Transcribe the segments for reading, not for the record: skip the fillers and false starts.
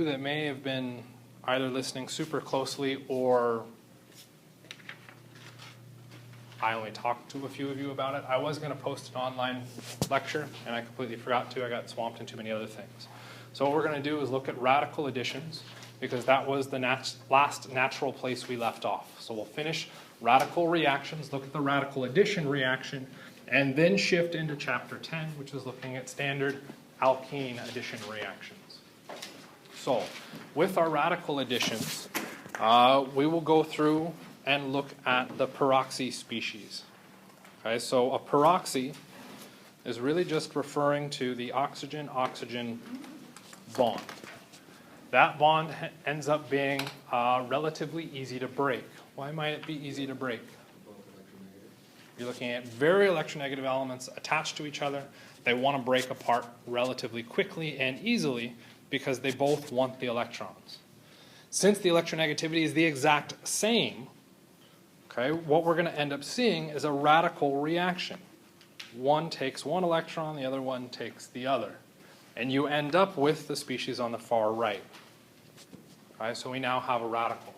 that may have been either listening super closely or I only talked to a few of you about it. I was going to post an online lecture, and I completely forgot to. I got swamped in too many other things. So what we're going to do is look at radical additions, because that was the last natural place we left off. So we'll finish radical reactions, look at the radical addition reaction, and then shift into Chapter 10, which is looking at standard alkene addition reactions. So with our radical additions, we will go through and look at the peroxy species. Okay, so a peroxy is really just referring to the oxygen-oxygen bond. That bond ends up being relatively easy to break. Why might it be easy to break? You're looking at very electronegative elements attached to each other. They want to break apart relatively quickly and easily because they both want the electrons. Since the electronegativity is the exact same, okay, what we're going to end up seeing is a radical reaction. One takes one electron, the other one takes the other. And you end up with the species on the far right. Okay, so we now have a radical.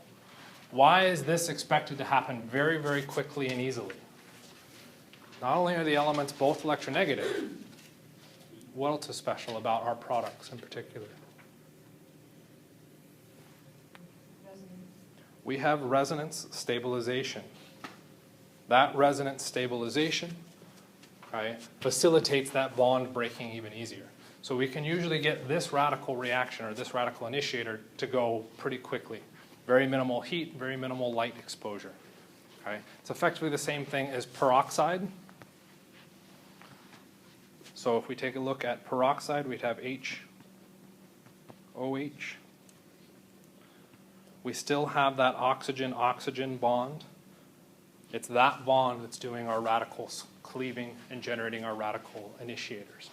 Why is this expected to happen very, very quickly and easily? Not only are the elements both electronegative, what else is special about our products in particular? We have resonance stabilization. That resonance stabilization, okay, facilitates that bond breaking even easier. So we can usually get this radical reaction or this radical initiator to go pretty quickly. Very minimal heat, very minimal light exposure. Okay? It's effectively the same thing as peroxide. So if we take a look at peroxide, we'd have HOH. We still have that oxygen-oxygen bond. It's that bond that's doing our radical cleaving and generating our radical initiators.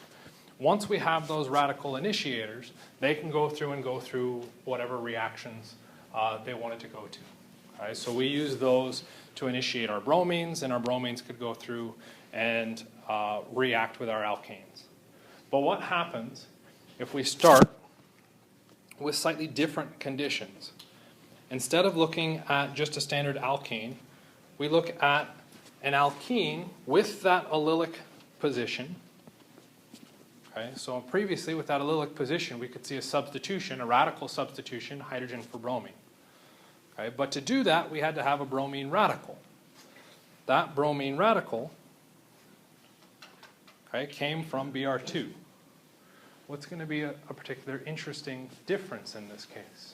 Once we have those radical initiators, they can go through whatever reactions they wanted to go to. Okay? So we use those to initiate our bromines, and our bromines could go through and react with our alkanes. But what happens if we start with slightly different conditions? Instead of looking at just a standard alkane, we look at an alkene with that allylic position. Okay, so previously with that allylic position, we could see a substitution, a radical substitution, hydrogen for bromine. Okay, but to do that, we had to have a bromine radical. That bromine radical, okay, came from Br2. What's going to be a particular interesting difference in this case?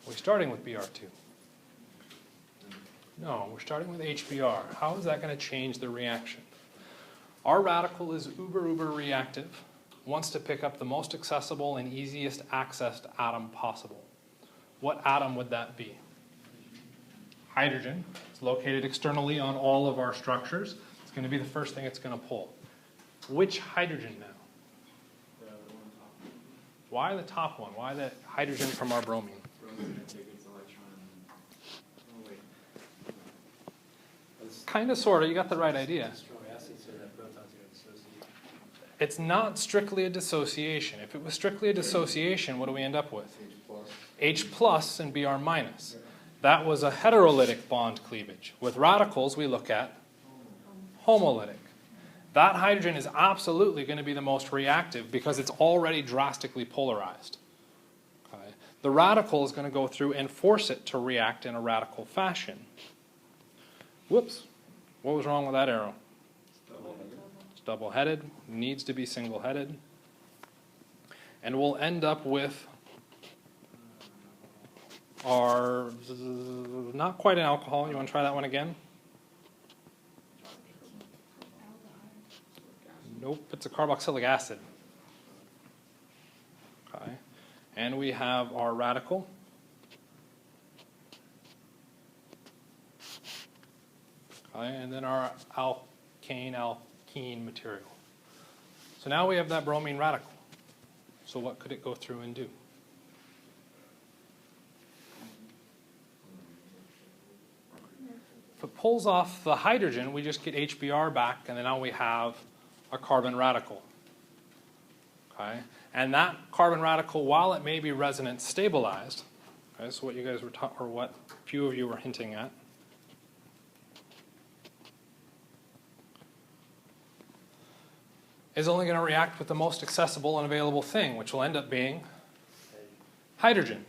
We're starting with Br2. No, we're starting with HBr. How is that going to change the reaction? Our radical is uber reactive, wants to pick up the most accessible and easiest accessed atom possible. What atom would that be? Hydrogen. It's located externally on all of our structures. It's going to be the first thing it's going to pull. Which hydrogen now? Why the top one? Why the hydrogen from our bromine? Kind of, sort of. You got the right idea. It's not strictly a dissociation. If it was strictly a dissociation, what do we end up with? H plus and Br minus. That was a heterolytic bond cleavage. With radicals, we look at homolytic. That hydrogen is absolutely going to be the most reactive because it's already drastically polarized. Okay. The radical is going to go through and force it to react in a radical fashion. Whoops. What was wrong with that arrow? It's double-headed. Needs to be single-headed. And we'll end up with our, not quite an alcohol. You want to try that one again? Nope, it's a carboxylic acid. Okay. And we have our radical. Okay, and then our alkene material. So now we have that bromine radical. So what could it go through and do? If it pulls off the hydrogen, we just get HBr back, and then now we have a carbon radical. Okay? And that carbon radical, while it may be resonance stabilized, okay, so what you guys were or what a few of you were hinting at, is only going to react with the most accessible and available thing, which will end up being hydrogen,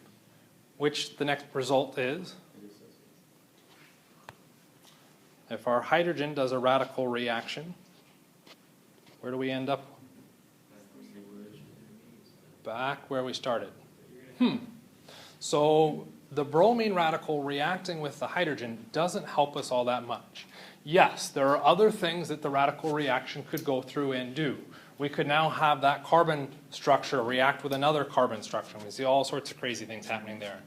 which the next result is, if our hydrogen does a radical reaction, where do we end up? Back where we started. So the bromine radical reacting with the hydrogen doesn't help us all that much. Yes, there are other things that the radical reaction could go through and do. We could now have that carbon structure react with another carbon structure. We see all sorts of crazy things happening there.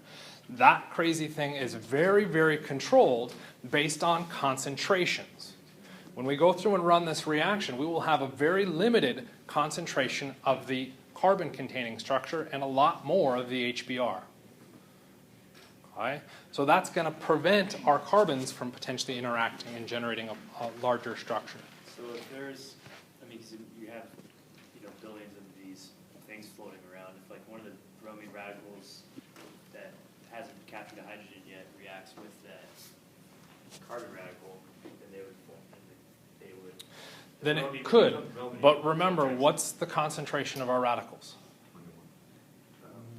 That crazy thing is very, very controlled based on concentrations. When we go through and run this reaction, we will have a very limited concentration of the carbon-containing structure and a lot more of the HBr. Okay? So that's going to prevent our carbons from potentially interacting and generating a larger structure. So if there's, I mean, because you have, billions of these things floating around. If like one of the bromine radicals that hasn't captured a hydrogen yet reacts with that carbon radical, then they would form. Then it could, but remember, what's the concentration of our radicals?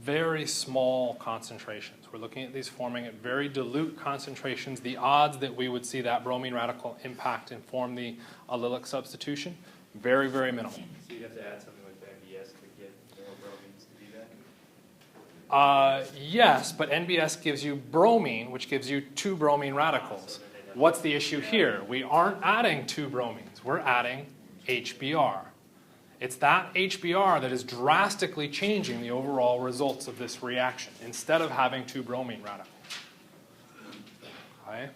Very small concentrations. We're looking at these forming at very dilute concentrations. The odds that we would see that bromine radical impact and form the allylic substitution, very, very minimal. So you have to add something like NBS to get more bromines to do that? Yes, but NBS gives you bromine, which gives you 2 bromine radicals. What's the issue here? We aren't adding 2 bromines. We're adding HBr. It's that HBr that is drastically changing the overall results of this reaction instead of having 2 bromine radicals. Okay?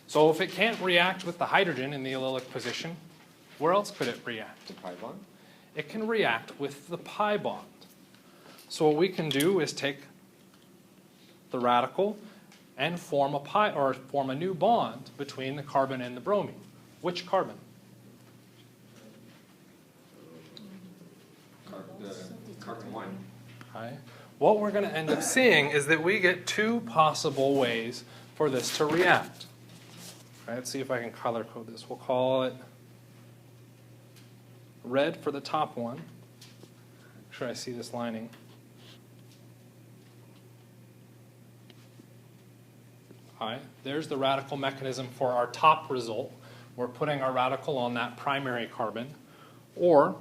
So if it can't react with the hydrogen in the allylic position, where else could it react? The pi bond? It can react with the pi bond. So what we can do is take the radical and form a new bond between the carbon and the bromine. Which carbon? Carbon 1. Okay. What we're going to end up seeing is that we get 2 possible ways for this to react. Okay, let's see if I can color code this. We'll call it red for the top one. Make sure I see this lining. Right, there's the radical mechanism for our top result. We're putting our radical on that primary carbon. Or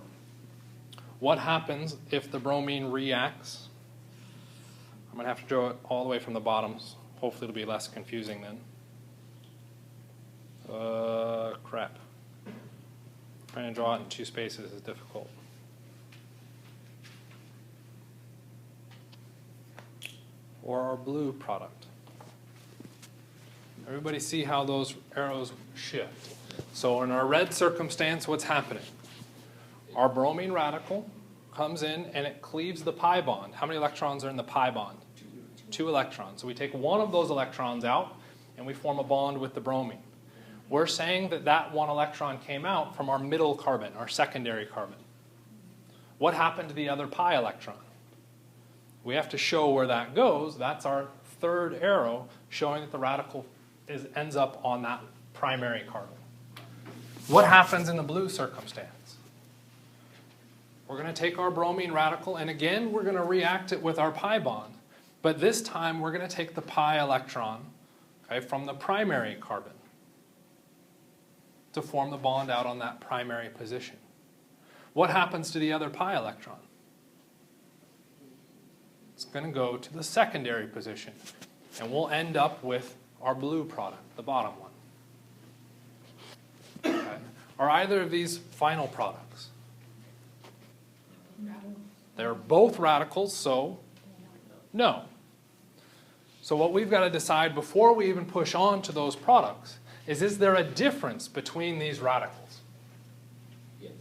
what happens if the bromine reacts? I'm going to have to draw it all the way from the bottom. Hopefully it'll be less confusing then. Crap. Trying to draw it in 2 spaces is difficult. Or our blue product. Everybody see how those arrows shift. So in our red circumstance, what's happening? Our bromine radical comes in and it cleaves the pi bond. How many electrons are in the pi bond? 2 electrons. So we take one of those electrons out and we form a bond with the bromine. We're saying that that 1 electron came out from our middle carbon, our secondary carbon. What happened to the other pi electron? We have to show where that goes. That's our 3rd arrow showing that the radical ends up on that primary carbon. What happens in the blue circumstance? We're going to take our bromine radical, and again, we're going to react it with our pi bond. But this time, we're going to take the pi electron, okay, from the primary carbon to form the bond out on that primary position. What happens to the other pi electron? It's going to go to the secondary position, and we'll end up with our blue product, the bottom one. Okay. Are either of these final products? They're both radicals, so no. So what we've got to decide before we even push on to those products is there a difference between these radicals? Yes.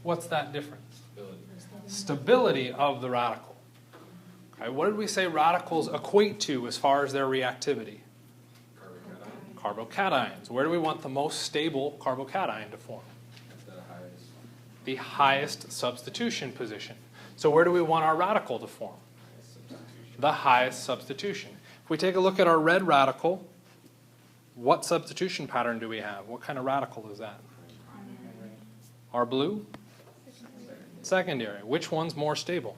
What's that difference? Stability. Stability of the radical. Okay, what did we say radicals equate to as far as their reactivity? Carbocations. Where do we want the most stable carbocation to form? At the highest. The highest substitution position. So where do we want our radical to form? The highest substitution. If we take a look at our red radical, what substitution pattern do we have? What kind of radical is that? Our blue? Secondary. Which one's more stable?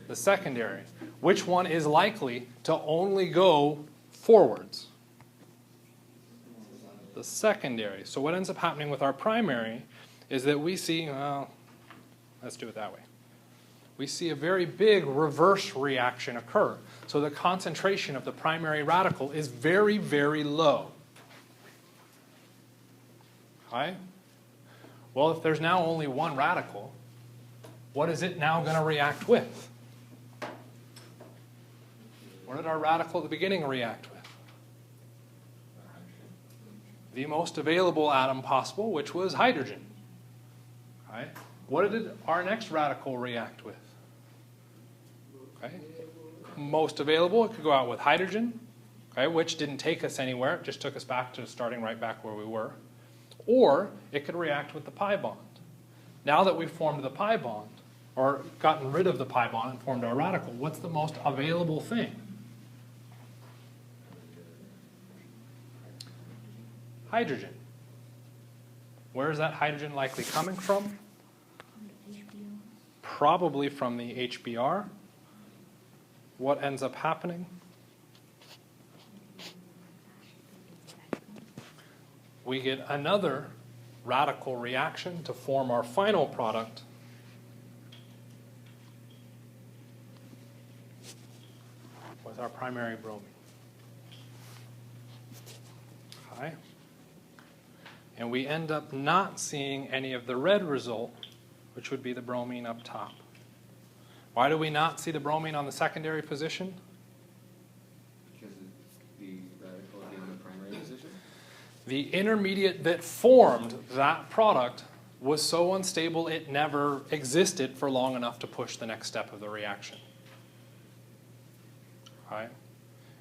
The secondary. Which one is likely to only go forwards? The secondary. So what ends up happening with our primary is that we see, well, let's do it that way. We see a very big reverse reaction occur. So the concentration of the primary radical is very, very low. Okay? Well, if there's now only one radical, what is it now going to react with? What did our radical at the beginning react with? The most available atom possible, which was hydrogen. Okay? What did our next radical react with? Okay? Most available, it could go out with hydrogen, okay, which didn't take us anywhere. It just took us back to starting right back where we were. Or it could react with the pi bond. Now that we've formed the pi bond, or gotten rid of the pi bond and formed our radical, what's the most available thing? Hydrogen. Where is that hydrogen likely coming from? Probably from the HBr. What ends up happening? We get another radical reaction to form our final product. With our primary bromine. Okay. And we end up not seeing any of the red result, which would be the bromine up top. Why do we not see the bromine on the secondary position? Because the radical in the primary position? The intermediate that formed that product was so unstable it never existed for long enough to push the next step of the reaction. Right?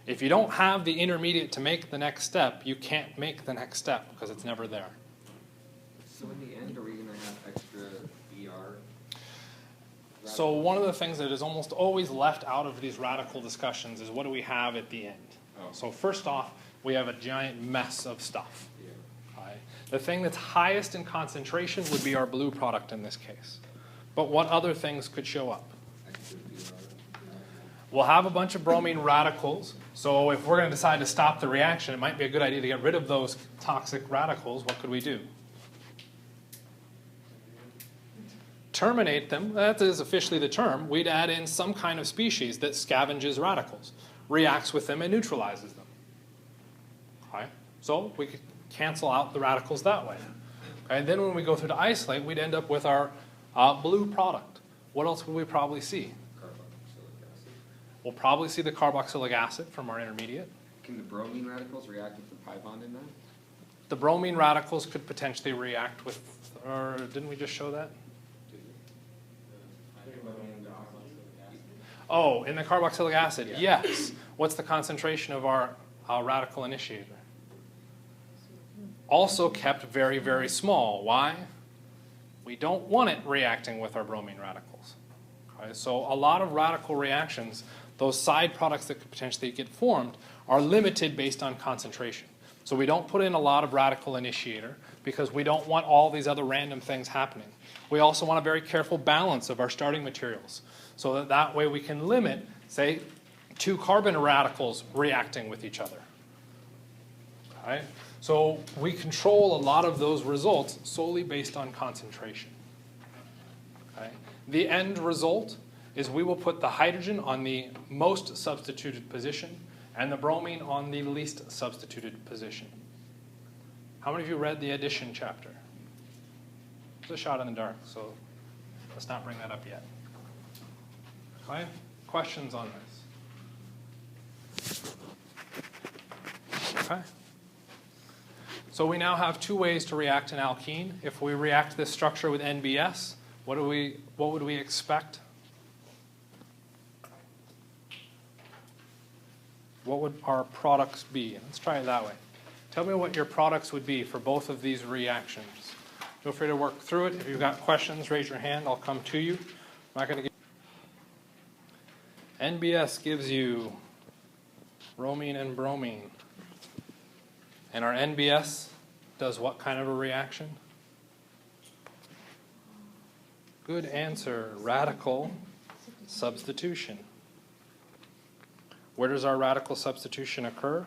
If you don't have the intermediate to make the next step, you can't make the next step because it's never there. So in the end, are we going to have extra BR? So one of the things that is almost always left out of these radical discussions is what do we have at the end? Oh. So first off, we have a giant mess of stuff. Yeah. Right? The thing that's highest in concentration would be our blue product in this case. But what other things could show up? Extra BR. We'll have a bunch of bromine radicals. So if we're going to decide to stop the reaction, it might be a good idea to get rid of those toxic radicals. What could we do? Terminate them. That is officially the term. We'd add in some kind of species that scavenges radicals, reacts with them, and neutralizes them. Okay? So we could cancel out the radicals that way. Okay? And then when we go through to isolate, we'd end up with our blue product. What else would we probably see? Carboxylic acid. We'll probably see the carboxylic acid from our intermediate. Can the bromine radicals react with the pi bond in that? The bromine radicals could potentially react with, or didn't we just show that? Oh, in the carboxylic acid, Yeah. yes. What's the concentration of our radical initiator? Also kept very, very small. Why? We don't want it reacting with our bromine radicals. Okay, so a lot of radical reactions, those side products that could potentially get formed, are limited based on concentration. So we don't put in a lot of radical initiator because we don't want all these other random things happening. We also want a very careful balance of our starting materials so that way we can limit, say, 2 carbon radicals reacting with each other. Okay? So we control a lot of those results solely based on concentration. Okay? The end result is we will put the hydrogen on the most substituted position and the bromine on the least substituted position. How many of you read the addition chapter? It's a shot in the dark, so let's not bring that up yet. Okay? Questions on this? Okay. So we now have 2 ways to react an alkene. If we react this structure with NBS, what would we expect? What would our products be? Let's try it that way. Tell me what your products would be for both of these reactions. Feel free to work through it. If you've got questions, raise your hand. I'll come to you. I'm not going to give. NBS gives you bromine and bromine. And our NBS does what kind of a reaction? Good answer. Radical substitution. Where does our radical substitution occur?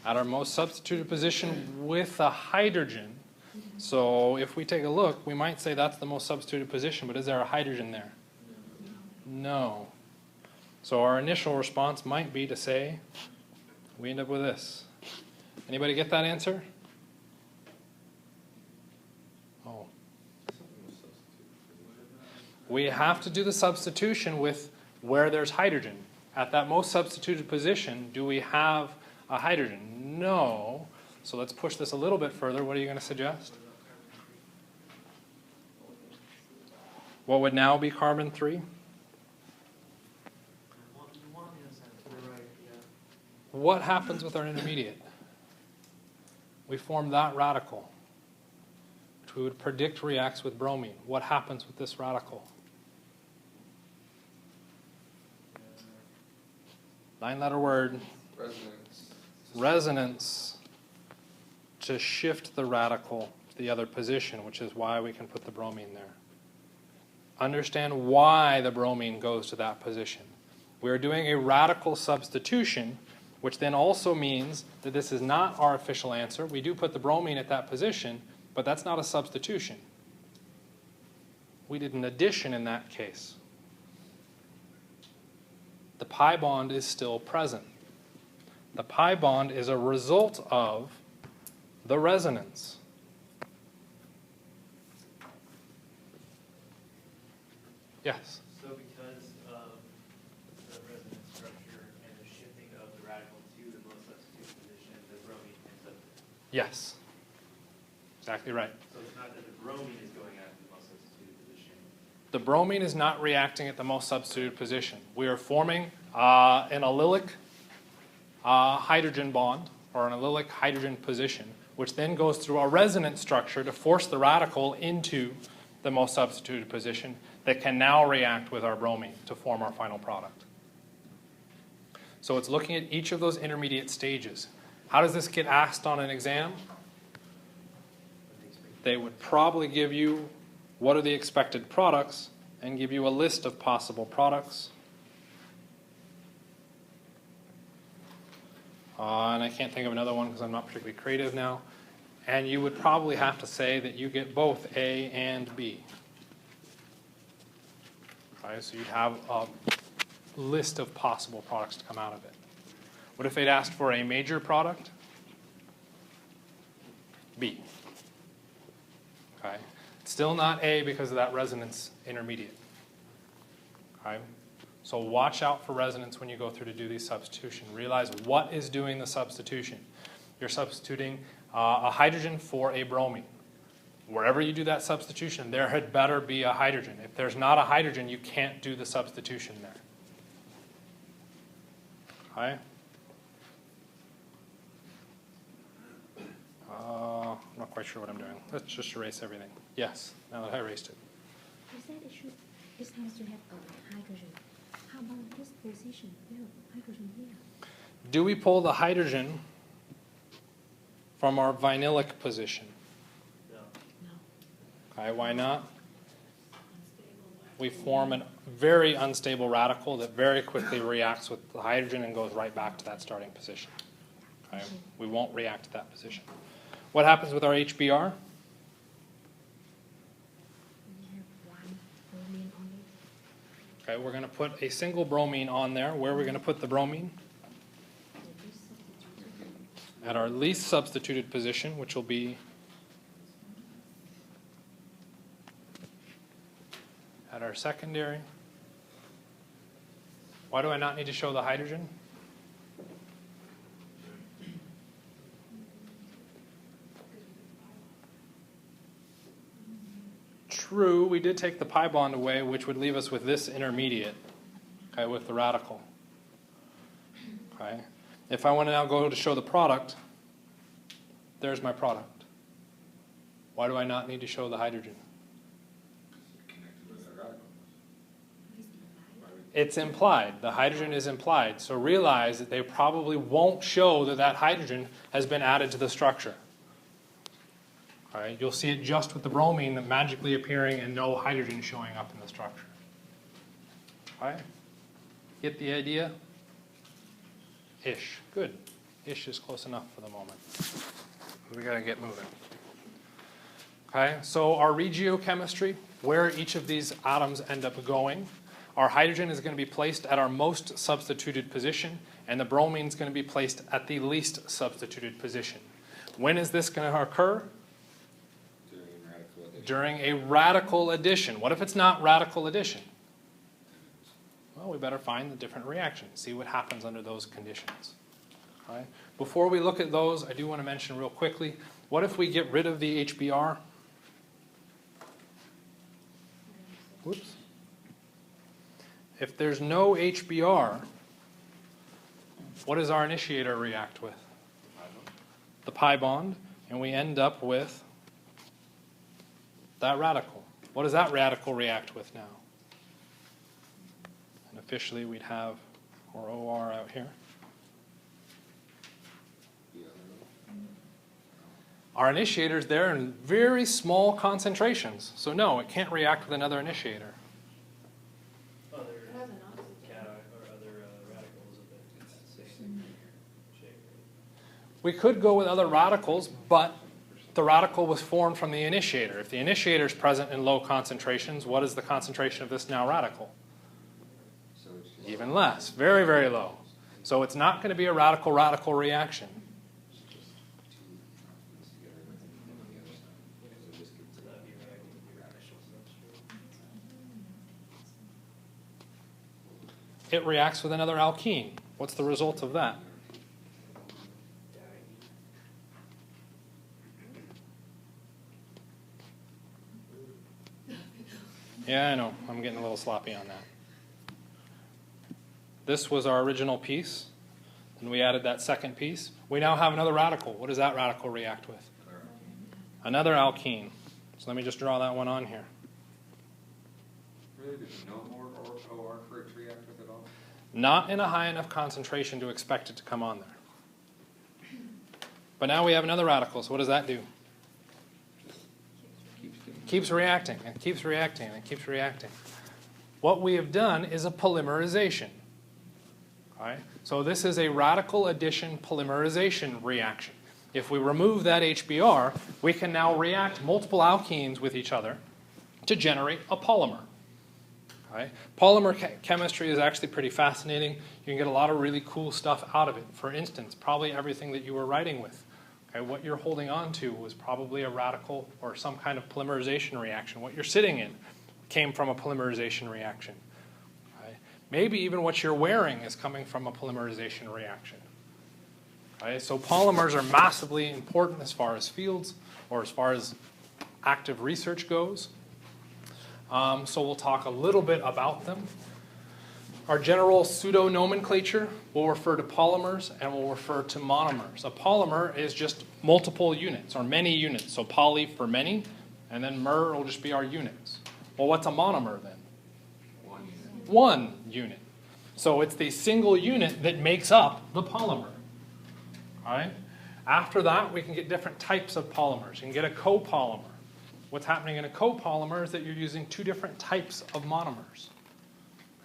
At our most substituted position with a hydrogen. So if we take a look, we might say that's the most substituted position, but is there a hydrogen there? No. So our initial response might be to say, we end up with this. Anybody get that answer? Oh. We have to do the substitution with where there's hydrogen. At that most substituted position, do we have a hydrogen? No. So let's push this a little bit further. What are you going to suggest? What would now be carbon 3? What happens with our intermediate? We form that radical, which we would predict reacts with bromine. What happens with this radical? 9-letter word. Resonance. Resonance to shift the radical to the other position, which is why we can put the bromine there. Understand why the bromine goes to that position. We're doing a radical substitution, which then also means that this is not our official answer. We do put the bromine at that position, but that's not a substitution. We did an addition in that case. The pi bond is still present. The pi bond is a result of the resonance. Yes? So because of the resonance structure and the shifting of the radical to the most substituted position, the bromine ends up there. Yes. Exactly right. So it's not that the bromine is going out to the most substituted position. The bromine is not reacting at the most substituted position. We are forming an allylic hydrogen bond, or an allylic hydrogen position, which then goes through a resonance structure to force the radical into the most substituted position that can now react with our bromine to form our final product. So it's looking at each of those intermediate stages. How does this get asked on an exam? They would probably give you what are the expected products and give you a list of possible products. And I can't think of another one because I'm not particularly creative now. And you would probably have to say that you get both A and B. Okay, so you'd have a list of possible products to come out of it. What if they'd asked for a major product? B. Okay. It's still not A because of that resonance intermediate. Okay. So watch out for resonance when you go through to do these substitution. Realize what is doing the substitution. You're substituting a hydrogen for a bromine. Wherever you do that substitution, there had better be a hydrogen. If there's not a hydrogen, you can't do the substitution there. Okay? I'm not quite sure what I'm doing. Let's just erase everything. Yes, now that I erased it. You said it has to have a hydrogen. How about this position? No, hydrogen here. Do we pull the hydrogen from our vinylic position? No. No. Okay, why not? We form a very unstable radical that very quickly reacts with the hydrogen and goes right back to that starting position. Okay, we won't react to that position. What happens with our HBr? We have one bromine on it. Okay, we're going to put a single bromine on there. Where are we going to put the bromine? At our least substituted position, which will be at our secondary. Why do I not need to show the hydrogen? True, we did take the pi bond away, which would leave us with this intermediate, okay, with the radical. Okay. If I want to now go to show the product, there's my product. Why do I not need to show the hydrogen? It's implied. The hydrogen is implied. So realize that they probably won't show that that hydrogen has been added to the structure. All right, you'll see it just with the bromine magically appearing and no hydrogen showing up in the structure. All right, get the idea? Ish. Good. Ish is close enough for the moment. We got to get moving. Okay, so our regiochemistry, where each of these atoms end up going, our hydrogen is going to be placed at our most substituted position, and the bromine is going to be placed at the least substituted position. When is this going to occur? During a radical addition. What if it's not radical addition? Well, we better find the different reactions, see what happens under those conditions. All right. Before we look at those, I do want to mention real quickly, what if we get rid of the HBr? Whoops. If there's no HBr, what does our initiator react with? The pi bond, and we end up with that radical. What does that radical react with now? And officially we'd have our OR out here. Our initiator's there in very small concentrations. So no, it can't react with another initiator. Other cation or other radicals of the same shape. We could go with other radicals, but the radical was formed from the initiator. If the initiator is present in low concentrations, what is the concentration of this now radical? Even less. Very, very low. So it's not going to be a radical-radical reaction. It reacts with another alkene. What's the result of that? Yeah, I know. I'm getting a little sloppy on that. This was our original piece, and we added that second piece. We now have another radical. What does that radical react with? Another alkene. So let me just draw that one on here. Really, there's no more OR for it to react with at all? Not in a high enough concentration to expect it to come on there. But now we have another radical, so what does that do? Keeps reacting, and keeps reacting, and keeps reacting. What we have done is a polymerization. All right? So this is a radical addition polymerization reaction. If we remove that HBr, we can now react multiple alkenes with each other to generate a polymer. All right? Polymer chemistry is actually pretty fascinating. You can get a lot of really cool stuff out of it. For instance, probably everything that you were writing with. Okay, what you're holding on to was probably a radical or some kind of polymerization reaction. What you're sitting in came from a polymerization reaction. Okay? Maybe even what you're wearing is coming from a polymerization reaction. Okay? So polymers are massively important as far as fields or as far as active research goes. So we'll talk a little bit about them. Our general pseudo-nomenclature will refer to polymers and will refer to monomers. A polymer is just multiple units or many units. So poly for many, and then mer will just be our units. Well, what's a monomer then? One unit. One unit. So it's the single unit that makes up the polymer. All right? After that, we can get different types of polymers. You can get a copolymer. What's happening in a copolymer is that you're using two different types of monomers.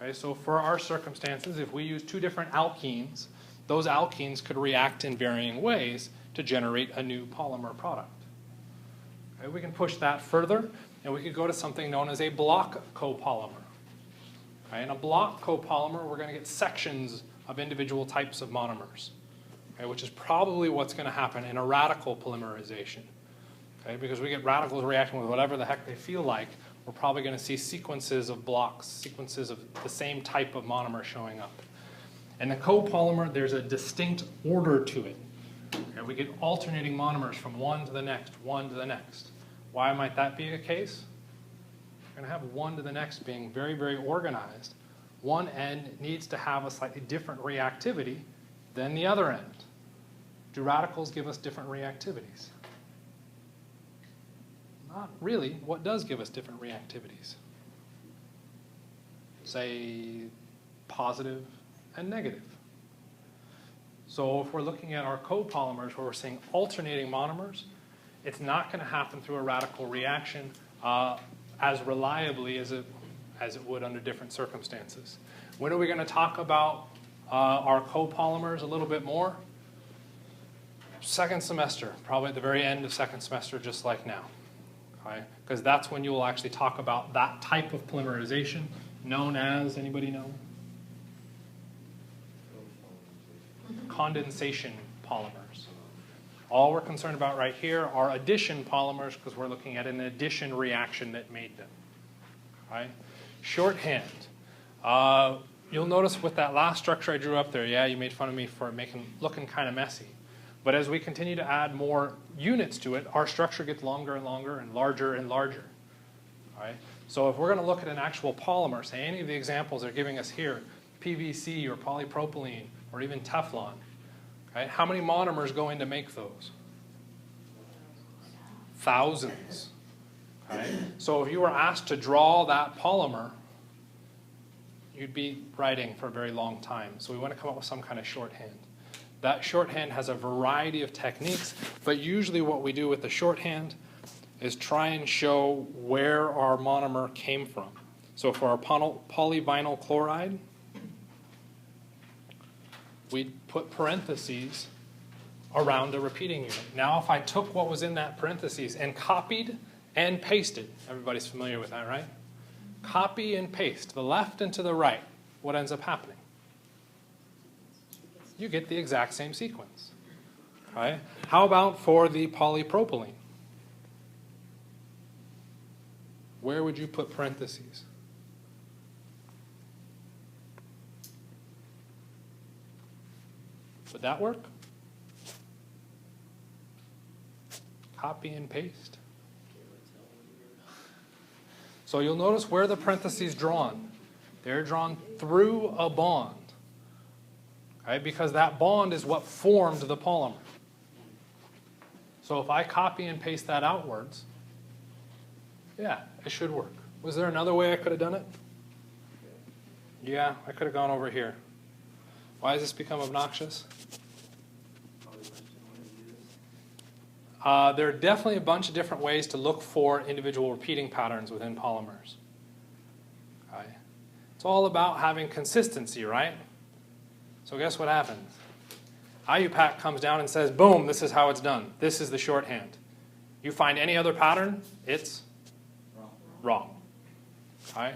Okay, so for our circumstances, if we use two different alkenes, those alkenes could react in varying ways to generate a new polymer product. Okay, we can push that further, and we could go to something known as a block copolymer. Okay, in a block copolymer, we're going to get sections of individual types of monomers, okay, which is probably what's going to happen in a radical polymerization. Okay, because we get radicals reacting with whatever the heck they feel like, we're probably going to see sequences of blocks, sequences of the same type of monomer showing up. In the copolymer, there's a distinct order to it. Okay, we get alternating monomers from one to the next, one to the next. Why might that be the case? We're going to have one to the next being very, very organized. One end needs to have a slightly different reactivity than the other end. Do radicals give us different reactivities? Not really. What does give us different reactivities? Say positive and negative. So if we're looking at our copolymers where we're seeing alternating monomers, it's not going to happen through a radical reaction as reliably as it would under different circumstances. When are we going to talk about our copolymers a little bit more? Second semester, probably at the very end of second semester, just like now. Okay? Because that's when you will actually talk about that type of polymerization known as, anybody know? Condensation polymers. All we're concerned about right here are addition polymers because we're looking at an addition reaction that made them. Okay? Shorthand. You'll notice with that last structure I drew up there, yeah, you made fun of me for looking kind of messy. But as we continue to add more units to it, our structure gets longer and longer and larger and larger. All right? So if we're going to look at an actual polymer, say any of the examples they're giving us here, PVC or polypropylene or even Teflon, okay, how many monomers go in to make those? Thousands. Okay? So if you were asked to draw that polymer, you'd be writing for a very long time. So we want to come up with some kind of shorthand. That shorthand has a variety of techniques, but usually what we do with the shorthand is try and show where our monomer came from. So for our polyvinyl chloride, we put parentheses around a repeating unit. Now if I took what was in that parentheses and copied and pasted, everybody's familiar with that, right? Copy and paste, the left and to the right, what ends up happening? You get the exact same sequence. Okay? How about for the polypropylene? Where would you put parentheses? Would that work? Copy and paste. So you'll notice where the parentheses drawn. They're drawn through a bond. Okay? Because that bond is what formed the polymer. So if I copy and paste that outwards, yeah, it should work. Was there another way I could have done it? Yeah, I could have gone over here. Why has this become obnoxious? There are definitely a bunch of different ways to look for individual repeating patterns within polymers. Okay. It's all about having consistency, right? So guess what happens? IUPAC comes down and says, boom, this is how it's done. This is the shorthand. You find any other pattern, it's wrong. Okay?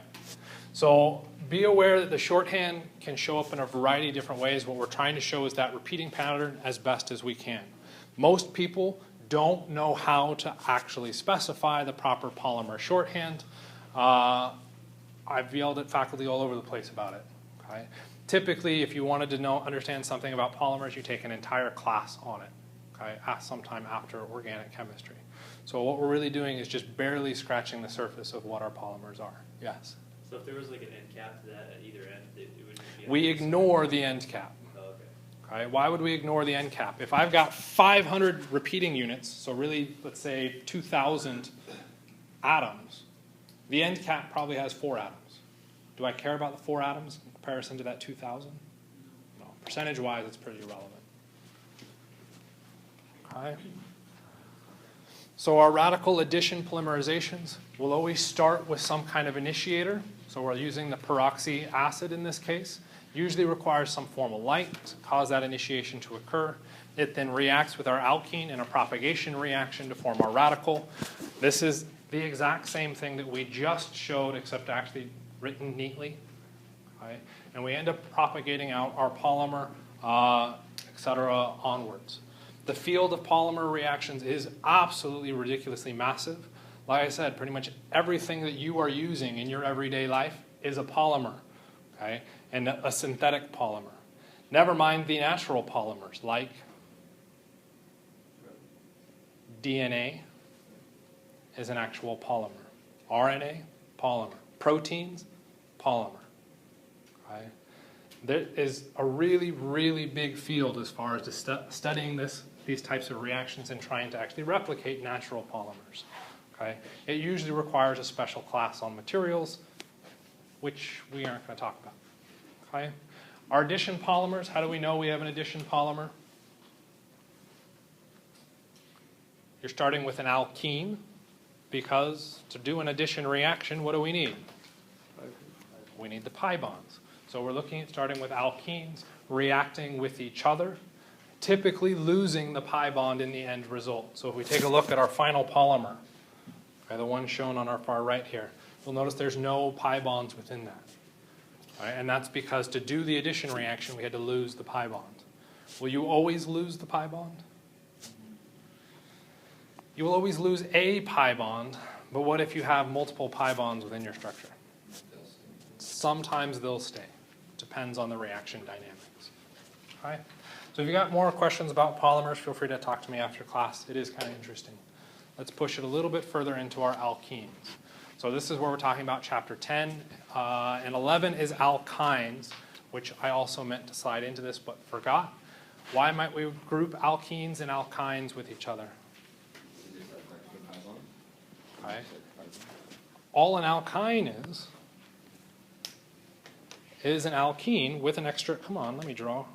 So be aware that the shorthand can show up in a variety of different ways. What we're trying to show is that repeating pattern as best as we can. Most people don't know how to actually specify the proper polymer shorthand. I've yelled at faculty all over the place about it. Okay? Typically, if you wanted to understand something about polymers, you take an entire class on it, okay, sometime after organic chemistry. So what we're really doing is just barely scratching the surface of what our polymers are. Yes? So if there was like an end cap to that at either end, it would be... We ignore the end cap. Oh, okay. Okay? Why would we ignore the end cap? If I've got 500 repeating units, so really, let's say 2,000 atoms, the end cap probably has 4 atoms. Do I care about the 4 atoms in comparison to that 2,000? No. Percentage-wise, it's pretty irrelevant. Okay? So our radical addition polymerizations will always start with some kind of initiator. So we're using the peroxy acid in this case. Usually requires some form of light to cause that initiation to occur. It then reacts with our alkene in a propagation reaction to form our radical. This is the exact same thing that we just showed, except actually written neatly. Okay? And we end up propagating out our polymer, etc., onwards. The field of polymer reactions is absolutely ridiculously massive. Like I said, pretty much everything that you are using in your everyday life is a polymer, okay? And a synthetic polymer. Never mind the natural polymers like DNA is an actual polymer. RNA, polymer. Proteins, polymer. Okay? There is a really, really big field as far as studying these types of reactions and trying to actually replicate natural polymers. Okay? It usually requires a special class on materials, which we aren't going to talk about. Okay. Our addition polymers, how do we know we have an addition polymer? You're starting with an alkene, because to do an addition reaction, what do we need? We need the pi bonds. So we're looking at starting with alkenes, reacting with each other, typically losing the pi bond in the end result. So if we take a look at our final polymer, okay, the one shown on our far right here, you'll notice there's no pi bonds within that. Right? And that's because to do the addition reaction, we had to lose the pi bond. Will you always lose the pi bond? You will always lose a pi bond, but what if you have multiple pi bonds within your structure? Sometimes they'll stay. Depends on the reaction dynamics. Okay? So if you got more questions about polymers, feel free to talk to me after class. It is kind of interesting. Let's push it a little bit further into our alkenes. So this is where we're talking about chapter 10. And 11 is alkynes, which I also meant to slide into this but forgot. Why might we group alkenes and alkynes with each other? Okay. All an alkyne is an alkene with an extra, come on, let me draw.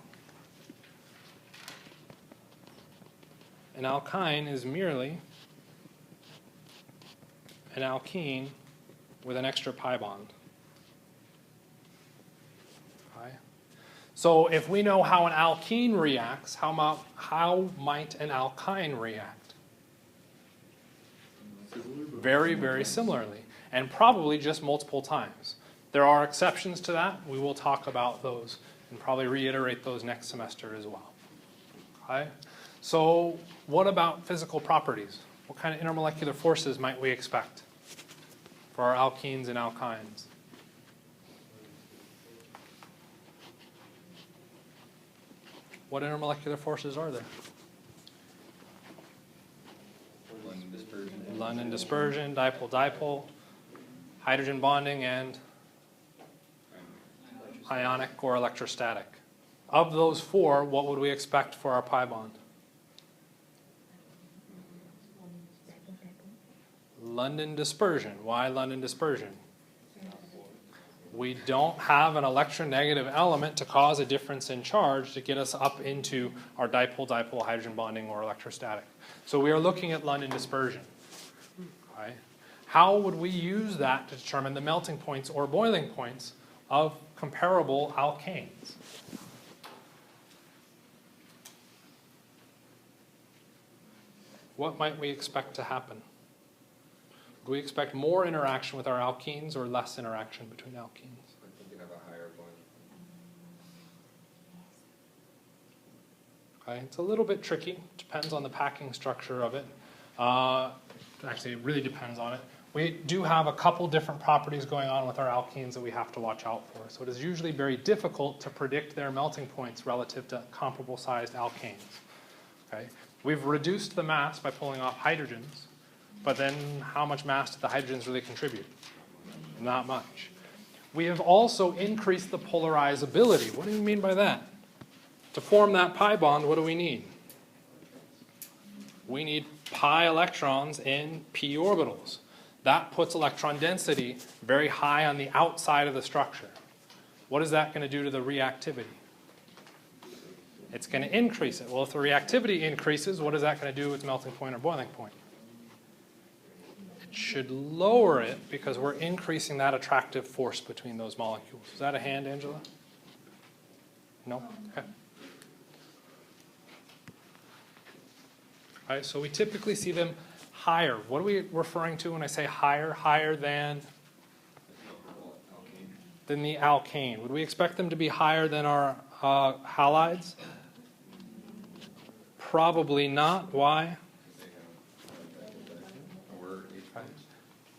An alkyne is merely an alkene with an extra pi bond. Okay. So if we know how an alkene reacts, how might an alkyne react? Very, very similarly, and probably just multiple times. There are exceptions to that. We will talk about those and probably reiterate those next semester as well. Okay? So what about physical properties? What kind of intermolecular forces might we expect for our alkenes and alkynes? What intermolecular forces are there? London dispersion, dipole-dipole, hydrogen bonding, and ionic or electrostatic. Of those four, what would we expect for our pi bond? London dispersion. Why London dispersion? We don't have an electronegative element to cause a difference in charge to get us up into our dipole-dipole hydrogen bonding or electrostatic. So we are looking at London dispersion. Okay. How would we use that to determine the melting points or boiling points of comparable alkanes? What might we expect to happen? Do we expect more interaction with our alkenes or less interaction between alkenes? I think you have a higher boiling point. Okay, it's a little bit tricky. Depends on the packing structure of it. Actually, it really depends on it. We do have a couple different properties going on with our alkenes that we have to watch out for. So it is usually very difficult to predict their melting points relative to comparable sized alkanes. Okay? We've reduced the mass by pulling off hydrogens, but then how much mass do the hydrogens really contribute? Not much. We have also increased the polarizability. What do you mean by that? To form that pi bond, what do we need? We need pi electrons in p orbitals. That puts electron density very high on the outside of the structure. What is that going to do to the reactivity? It's going to increase it. Well, if the reactivity increases, what is that going to do with melting point or boiling point? It should lower it because we're increasing that attractive force between those molecules. Is that a hand, Angela? No? Okay. All right, so we typically see them higher. What are we referring to when I say higher? Higher than the alkane. Would we expect them to be higher than our halides? Probably not. Why?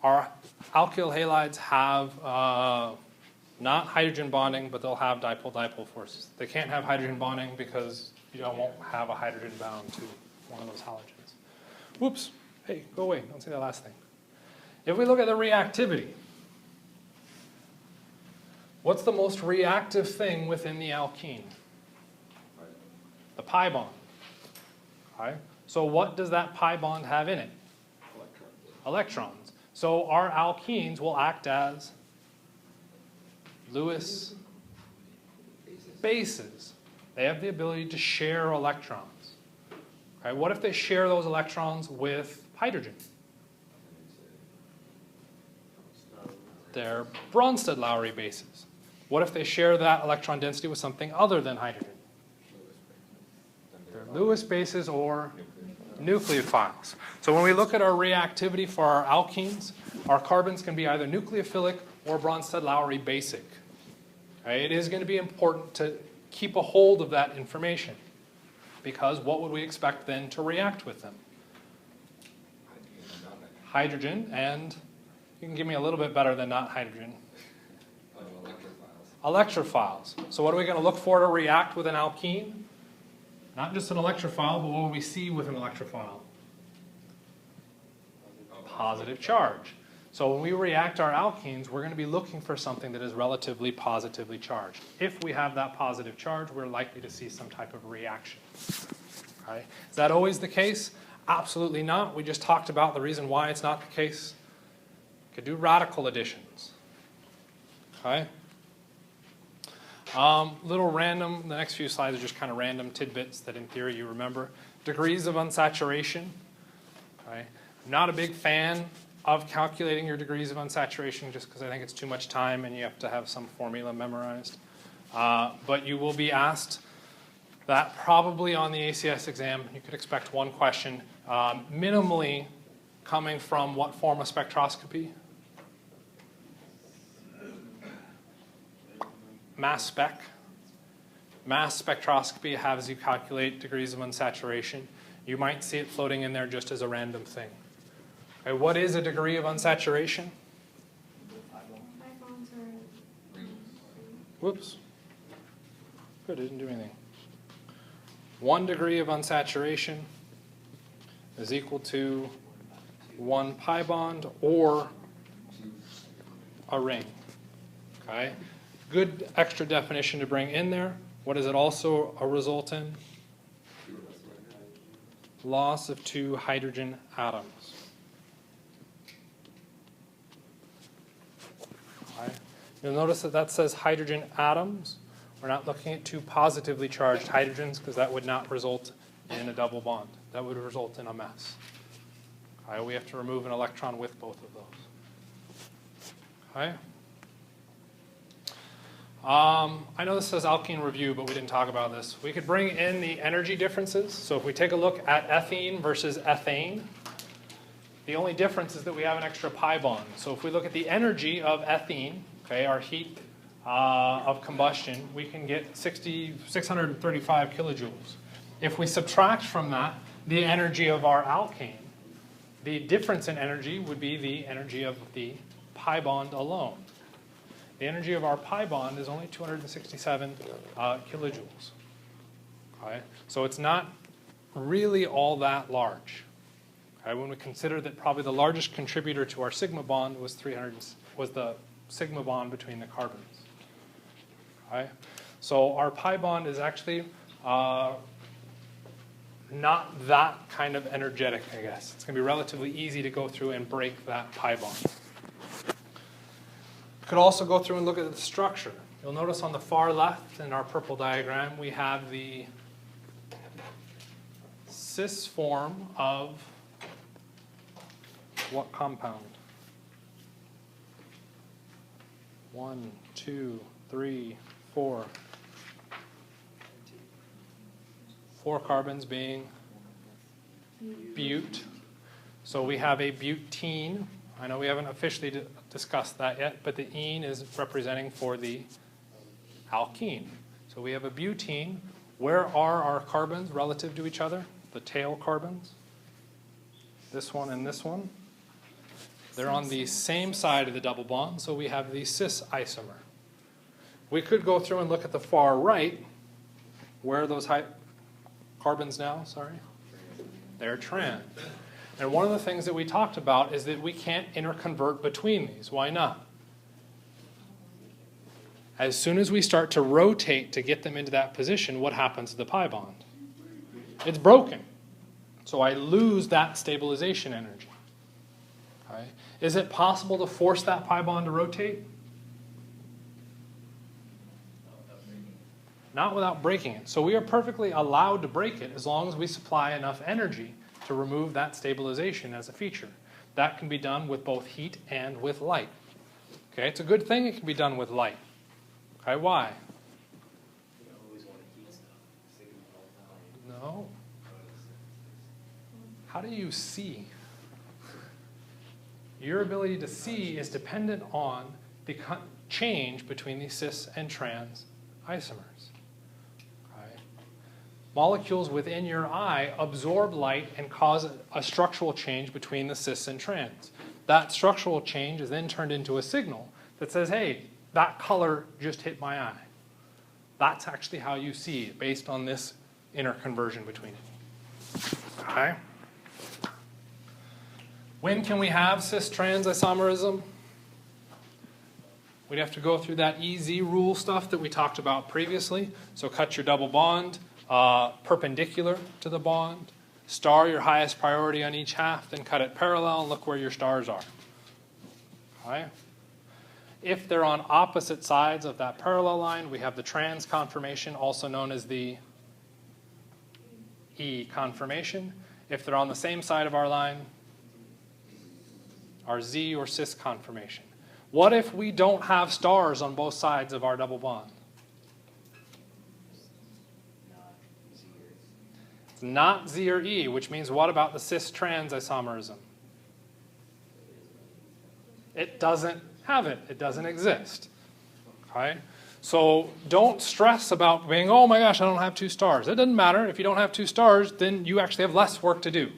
Our alkyl halides have not hydrogen bonding, but they'll have dipole-dipole forces. They can't have hydrogen bonding because you won't have a hydrogen bound to one of those halogens. Whoops. Hey, go away. Don't say that last thing. If we look at the reactivity, what's the most reactive thing within the alkene? The pi bond. Okay. So what does that pi bond have in it? Electrons. So our alkenes will act as Lewis bases, they have the ability to share electrons. Okay, what if they share those electrons with hydrogen? They're Bronsted-Lowry bases. What if they share that electron density with something other than hydrogen? They're Lewis bases or nucleophiles. So when we look at our reactivity for our alkenes, our carbons can be either nucleophilic or Bronsted-Lowry basic. Okay, it is going to be important to keep a hold of that information, because what would we expect then to react with them? Hydrogen, and you can give me a little bit better than not hydrogen. Electrophiles. So what are we going to look for to react with an alkene? Not just an electrophile, but what will we see with an electrophile? Positive charge. So when we react our alkenes, we're going to be looking for something that is relatively positively charged. If we have that positive charge, we're likely to see some type of reaction. Okay. Is that always the case? Absolutely not. We just talked about the reason why it's not the case. We could do radical additions. Okay. Little random, the next few slides are just kind of random tidbits that in theory you remember. Degrees of unsaturation. Okay. I'm not a big fan of calculating your degrees of unsaturation just because I think it's too much time and you have to have some formula memorized. But you will be asked that probably on the ACS exam. You could expect one question, minimally coming from what form of spectroscopy? Mass spec. Mass spectroscopy has you calculate degrees of unsaturation. You might see it floating in there just as a random thing. Okay, what is a degree of unsaturation? Whoops. Good, it didn't do anything. 1 degree of unsaturation is equal to 1 pi bond or a ring. Okay? Good extra definition to bring in there. What does it also result in? Loss of 2 hydrogen atoms. Okay. You'll notice that that says hydrogen atoms. We're not looking at 2 positively charged hydrogens because that would not result in a double bond. That would result in a mess. Okay. We have to remove an electron with both of those. Okay. I know this says alkene review, but we didn't talk about this. We could bring in the energy differences. So if we take a look at ethene versus ethane, the only difference is that we have an extra pi bond. So if we look at the energy of ethene, okay, our heat of combustion, we can get 635 kilojoules. If we subtract from that the energy of our alkane, the difference in energy would be the energy of the pi bond alone. The energy of our pi bond is only 267 kilojoules. Okay? So it's not really all that large. Okay? When we consider that probably the largest contributor to our sigma bond was the sigma bond between the carbons. Okay? So our pi bond is actually not that kind of energetic, I guess. It's going to be relatively easy to go through and break that pi bond. We could also go through and look at the structure. You'll notice on the far left in our purple diagram, we have the cis form of what compound? 1, 2, 3, 4. 4 carbons being bute. So we have a butene. I know we haven't officially discussed that yet, but the ene is representing for the alkene. So we have a butene. Where are our carbons relative to each other? The tail carbons. This one and this one. They're on the same side of the double bond, so we have the cis isomer. We could go through and look at the far right. Where are those carbons now? Sorry. They're trans. And one of the things that we talked about is that we can't interconvert between these. Why not? As soon as we start to rotate to get them into that position, what happens to the pi bond? It's broken. So I lose that stabilization energy. Okay. Is it possible to force that pi bond to rotate? not without breaking it. So we are perfectly allowed to break it as long as we supply enough energy to remove that stabilization as a feature. That can be done with both heat and with light. Okay, it's a good thing it can be done with light. Okay, why? You always want to heat stuff. Signal all the time. No. How do you see? Your ability to see is dependent on the change between the cis and trans isomers. Okay. Molecules within your eye absorb light and cause a structural change between the cis and trans. That structural change is then turned into a signal that says, hey, that color just hit my eye. That's actually how you see it, based on this interconversion between it. Okay. When can we have cis-trans isomerism? We'd have to go through that EZ rule stuff that we talked about previously. So cut your double bond perpendicular to the bond, star your highest priority on each half, then cut it parallel and look where your stars are. Okay. If they're on opposite sides of that parallel line, we have the trans conformation, also known as the E conformation. If they're on the same side of our line, our Z or cis conformation. What if we don't have stars on both sides of our double bond? It's not Z or E, which means what about the cis-trans isomerism? It doesn't have it. It doesn't exist. Okay? So don't stress about being, oh my gosh, I don't have two stars. It doesn't matter. If you don't have two stars, then you actually have less work to do.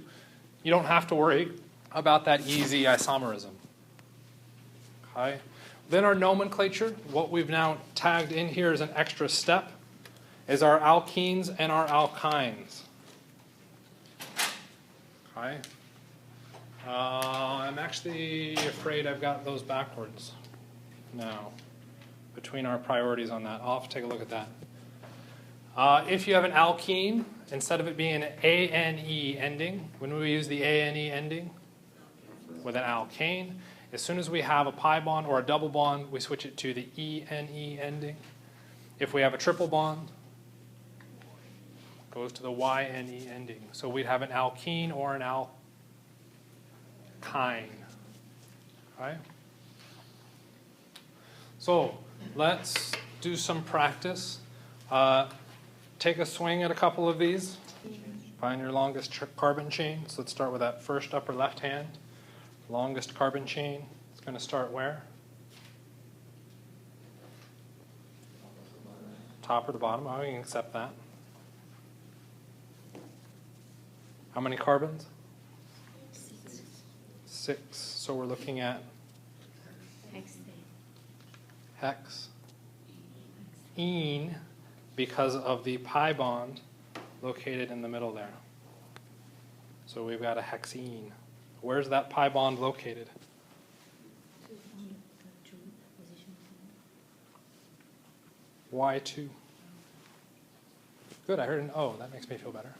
You don't have to worry about that easy isomerism. Okay? Then our nomenclature, what we've now tagged in here as an extra step, is our alkenes and our alkynes. Okay? I'm actually afraid I've got those backwards now, between our priorities on that. I'll have to take a look at that. If you have an alkene, instead of it being an ANE ending, when we use the ANE ending with an alkane, as soon as we have a pi bond or a double bond, we switch it to the ENE ending. If we have a triple bond, it goes to the YNE ending. So we'd have an alkene or an alkyne. Okay? So let's do some practice. Take a swing at a couple of these. Find your longest carbon chain. So let's start with that first upper left hand. Longest carbon chain. It's going to start where? Top or the bottom? Oh, we can accept that. How many carbons? 6. So we're looking at hexene because of the pi bond located in the middle there. So we've got a hexene. Where's that pi bond located? Y2. Good, I heard an O. That makes me feel better.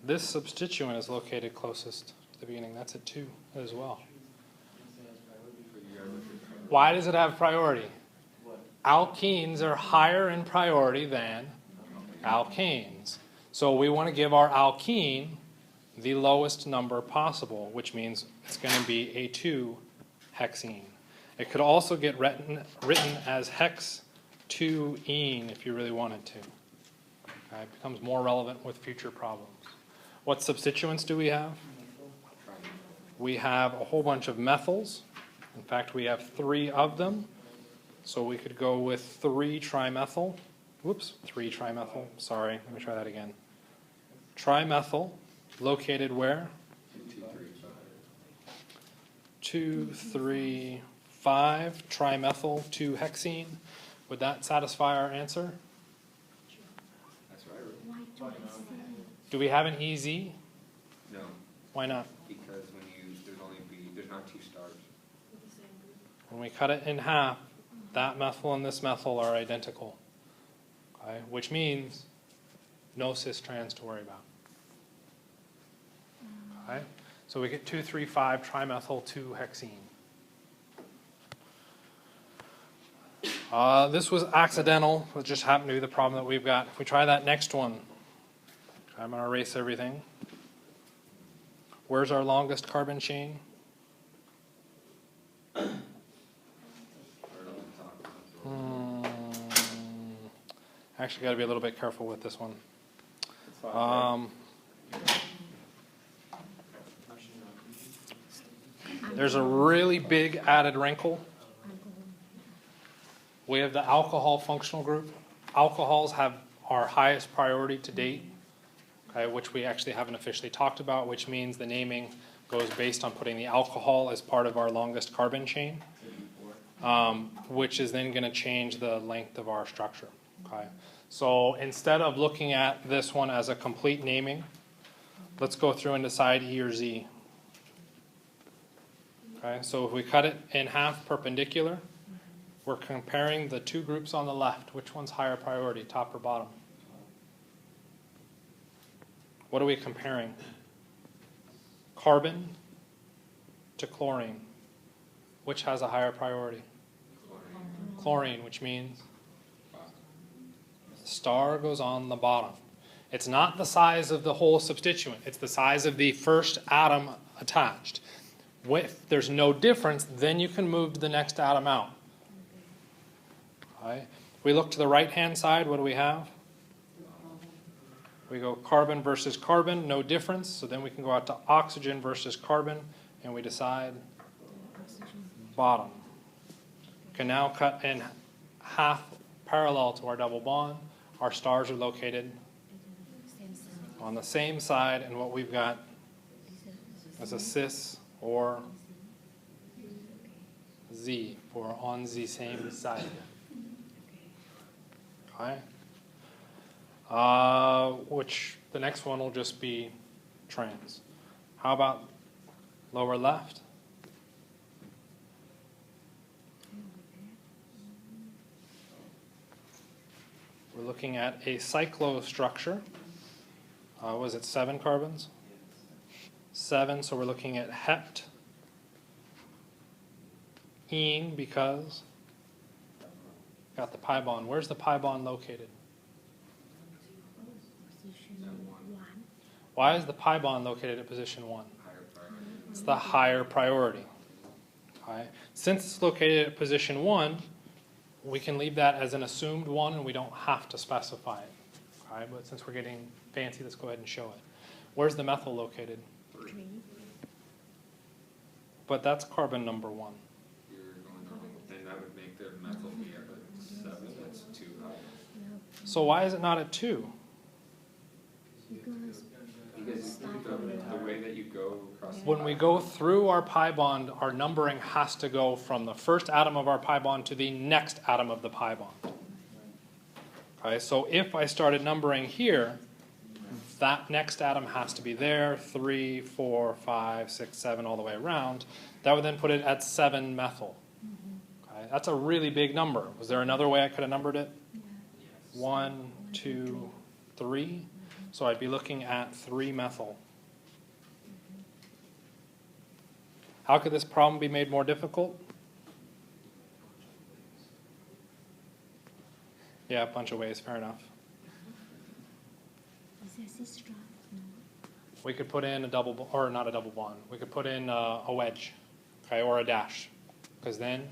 This substituent is located closest to the beginning. That's at 2 as well. Why does it have priority? Alkenes are higher in priority than alkanes. So we want to give our alkene the lowest number possible, which means it's going to be a 2 hexene. It could also get written as hex2ene if you really wanted to. Okay, it becomes more relevant with future problems. What substituents do we have? We have a whole bunch of methyls. In fact, we have 3 of them. So we could go with 3-trimethyl. Whoops, 3-trimethyl. Sorry, let me try that again. Trimethyl, located where? 2, 3, 5. Trimethyl 2-hexene. Would that satisfy our answer? That's right. Do we have an EZ? No, Why not? because when you there's not 2 stars. When we cut it in half, that methyl and this methyl are identical. Okay? Which means no cis-trans to worry about. Okay? So we get 2, 3, 5 trimethyl 2-hexene. This was accidental. It just happened to be the problem that we've got. If we try that next one, I'm going to erase everything. Where's our longest carbon chain? Actually, got to be a little bit careful with this one. There's a really big added wrinkle. We have the alcohol functional group. Alcohols have our highest priority to date, okay, which we actually haven't officially talked about, which means the naming goes based on putting the alcohol as part of our longest carbon chain, which is then going to change the length of our structure. Okay. So instead of looking at this one as a complete naming, let's go through and decide E or Z. Okay, so if we cut it in half perpendicular, we're comparing the two groups on the left. Which one's higher priority, top or bottom? What are we comparing? Carbon to chlorine. Which has a higher priority? Chlorine, which means the star goes on the bottom. It's not the size of the whole substituent. It's the size of the first atom attached. If there's no difference, then you can move the next atom out. Okay. If we look to the right-hand side, what do we have? We go carbon versus carbon, no difference. So then we can go out to oxygen versus carbon, and we decide bottom. Can now cut in half parallel to our double bond. Our stars are located on the same side, and what we've got is a cis or Z for on the same side. Okay. Which the next one will just be trans. How about lower left? We're looking at a cyclostructure. Was it 7 carbons? 7, so we're looking at hept. Ene, because got the pi bond. Where's the pi bond located? Why is the pi bond located at position 1? It's the higher priority. Okay. Since it's located at position 1, we can leave that as an assumed 1 and we don't have to specify it. Okay. But since we're getting fancy, let's go ahead and show it. Where's the methyl located? 3. But that's carbon number 1. You're going wrong. Then that would make the methyl be at 7. That's too high. So why is it not at 2? Because the way that you go across the When we go through our pi bond, our numbering has to go from the first atom of our pi bond to the next atom of the pi bond. Okay, so if I started numbering here, that next atom has to be there, 3, 4, 5, 6, 7, all the way around. That would then put it at 7 methyl. Okay, that's a really big number. Was there another way I could have numbered it? 1, 2, 3. So I'd be looking at 3 methyl. How could this problem be made more difficult? Yeah, a bunch of ways, fair enough. Is there cis strap? No. We could put in a double, or not a double bond. We could put in a wedge, okay, or a dash, because then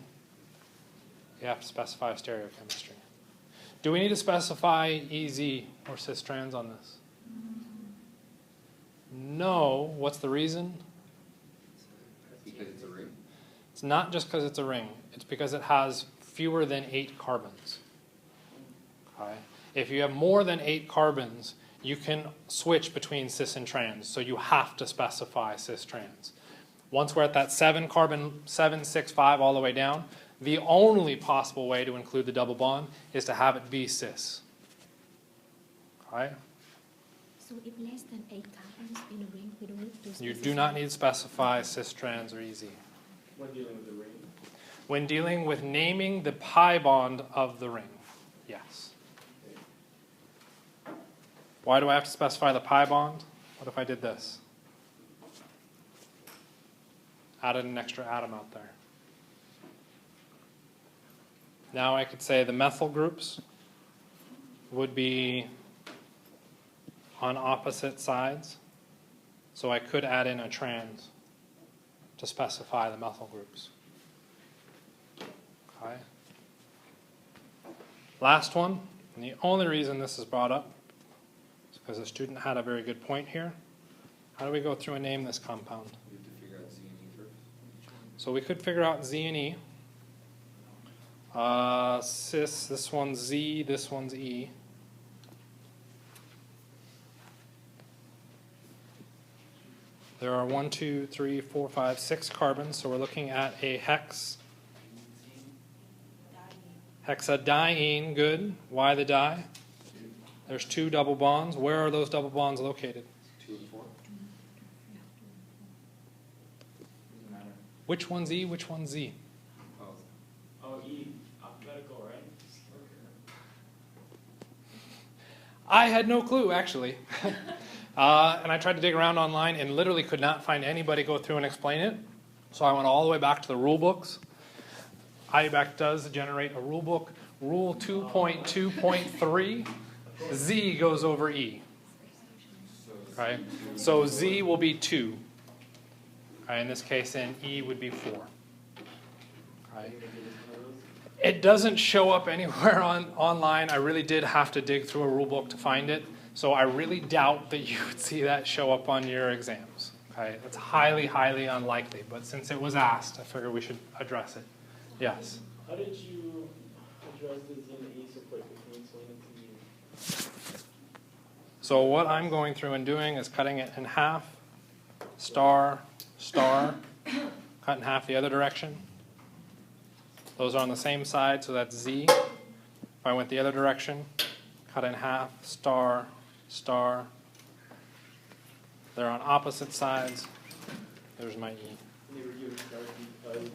you have to specify stereochemistry. Do we need to specify EZ or cis trans on this? No. What's the reason? Because it's a ring. It's not just because it's a ring. It's because it has fewer than 8 carbons. Okay. If you have more than 8 carbons, you can switch between cis and trans. So you have to specify cis trans. Once we're at that 7 carbon, 7, 6, 5 all the way down, the only possible way to include the double bond is to have it be cis. Okay. So if less than 8 carbons in a ring, we don't need to specify. You do not need to specify cis trans or EZ. When dealing with the ring? When dealing with naming the pi bond of the ring, yes. Why do I have to specify the pi bond? What if I did this? Added an extra atom out there. Now I could say the methyl groups would be on opposite sides. So I could add in a trans to specify the methyl groups. Okay. Last one, and the only reason this is brought up is because the student had a very good point here. How do we go through and name this compound? We have to figure out Z and E first. So we could figure out Z and E. Cis, this one's Z, this one's E. There are 1, 2, 3, 4, 5, 6 carbons, so we're looking at a hexadiene, good. Why the di? There's 2 double bonds. Where are those double bonds located? 2 and 4. Doesn't matter. Which one's E, which one's Z? Oh, Oh, E, alphabetical, right? I had no clue, actually. And I tried to dig around online and literally could not find anybody go through and explain it. So I went all the way back to the rule books. IUBAC does generate a rule book. Rule 2.2.3, Z goes over E. Right? So Z will be 2. Right? In this case, then E would be 4. Right? It doesn't show up anywhere online. I really did have to dig through a rule book to find it. So I really doubt that you would see that show up on your exams. Okay? It's highly, highly unlikely. But since it was asked, I figured we should address it. Yes? How did you address the Z and E so quickly? Can you explain it to me? So what I'm going through and doing is cutting it in half, star, star, cut in half the other direction. Those are on the same side, so that's Z. If I went the other direction, cut in half, star, star. They're on opposite sides. There's my E. They were given priority.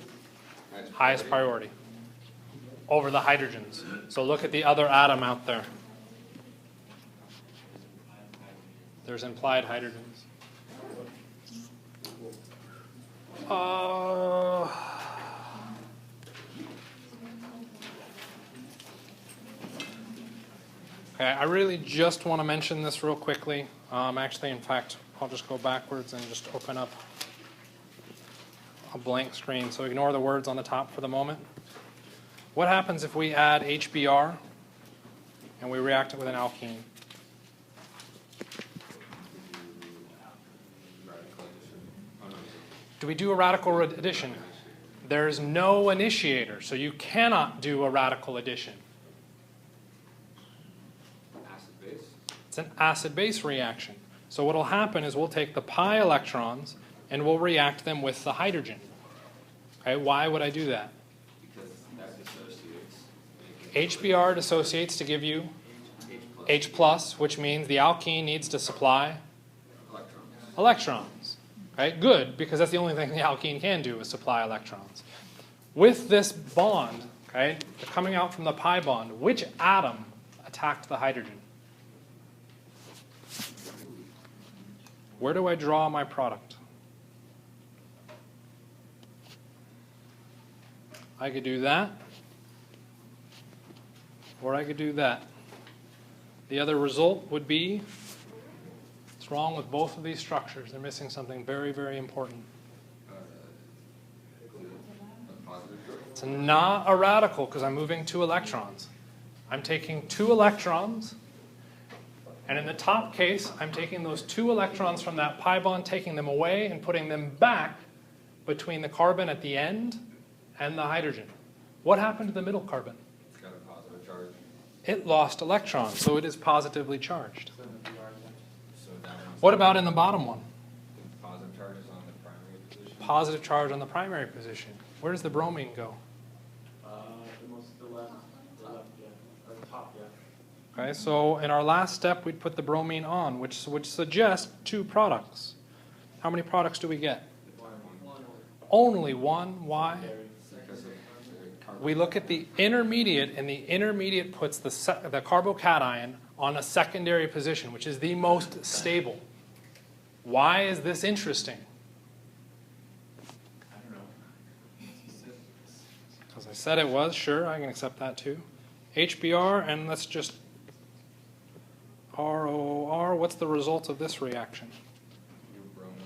Highest priority over the hydrogens. So look at the other atom out there. There's implied hydrogens. Okay, I really just want to mention this real quickly. Actually, in fact, I'll just go backwards and just open up a blank screen. So ignore the words on the top for the moment. What happens if we add HBr and we react it with an alkene? radical addition. Oh, no. Do we do a radical addition? There's no initiator, so you cannot do a radical addition. Acid base. It's an acid-base reaction. So what will happen is we'll take the pi electrons and we'll react them with the hydrogen. Okay, why would I do that? Because that dissociates. HBr dissociates to give you H plus, which means the alkene needs to supply Electrons. electrons. Okay, good, because that's the only thing the alkene can do is supply electrons. With this bond, okay, coming out from the pi bond, which atom attacked the hydrogen? Where do I draw my product? I could do that, or I could do that. The other result would be, what's wrong with both of these structures? They're missing something very, very important. A positive charge. It's not a radical because I'm moving 2 electrons. I'm taking 2 electrons, and in the top case, I'm taking those 2 electrons from that pi bond, taking them away and putting them back between the carbon at the end and the hydrogen. What happened to the middle carbon? It's got a positive charge. It lost electrons, so it is positively charged. So that one's What about in the bottom one? positive charges on the primary position. Positive charge on the primary position. Where does the bromine go? The left, yeah, or top, yeah. Okay, so in our last step, we'd put the bromine on, which suggests 2 products. How many products do we get? Only 1. Why? Because of the carbon. We look at the intermediate, and the intermediate puts the carbocation on a secondary position, which is the most stable. Why is this interesting? I don't know. Because I I said it was, sure, I can accept that too. HBr, and let's just ROR, what's the result of this reaction? Your bromine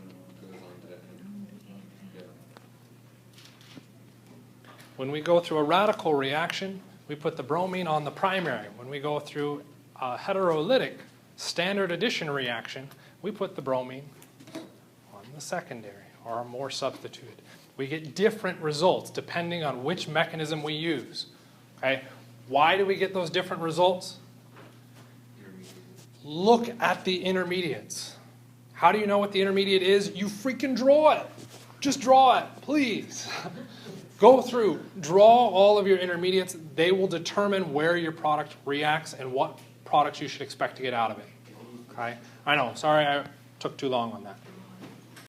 goes on to that end. Yeah. When we go through a radical reaction, we put the bromine on the primary. When we go through a heterolytic standard addition reaction, we put the bromine on the secondary, or more substituted. We get different results depending on which mechanism we use. Okay? Why do we get those different results? Look at the intermediates. How do you know what the intermediate is? You freaking draw it. Just draw it, please. Go through, draw all of your intermediates. They will determine where your product reacts and what products you should expect to get out of it. Okay? I know, sorry I took too long on that.